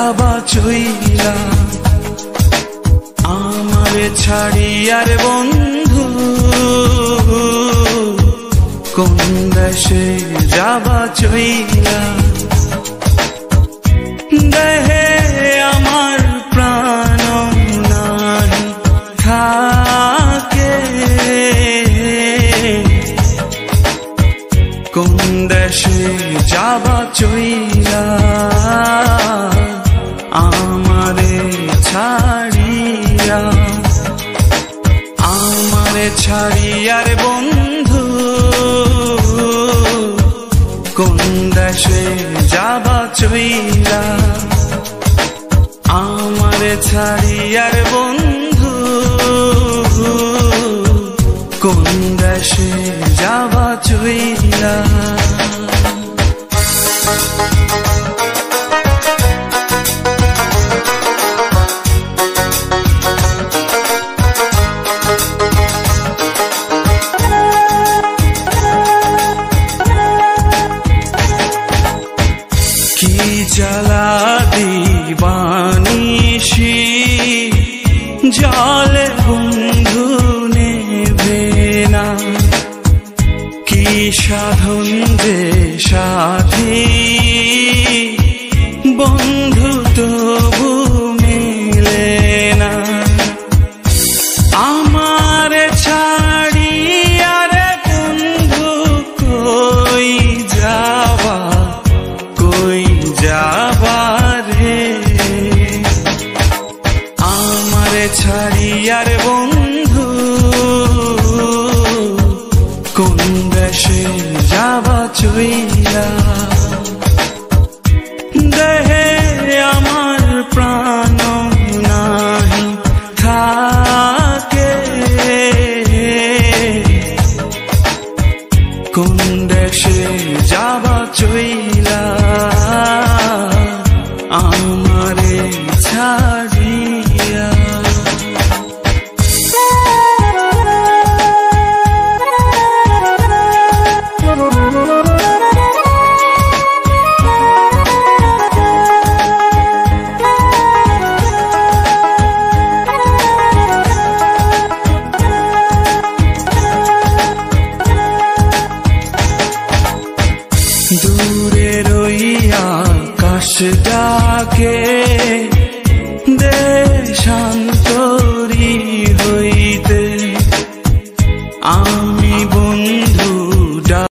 যাবা চইলা আমারে ছাড়িয়ার বন্ধু কোন দেশে যাবা চইলা দেহে আমার প্রাণ নাই থাকে কোন দেশে যাবা চইলা আমারে ছাড়িয়া আমারে ছাড়িয়ার বন্ধু কোন দেশে যাবা চইলা আমারে ছাড়িয়ার বন্ধু কোন দেশে যাবা চইলা কি জ্বালা দিবানিশি জলে বন্ধু নেবে না কি সাধন যে সাথী বন্ধু তবু মিলে না আমার ছাড়িয়ার বন্ধু কই যাবা রে আমারে ছাড়িয়ার বন্ধু কোন দেশে যাবা চইলা দেহে আমার প্রাণ নাহি থাকে কোন দেশে যাবা চইলা আমারে ছাড়িয়া দূরে রইয়া আকাশ ডাকে দে শান্ত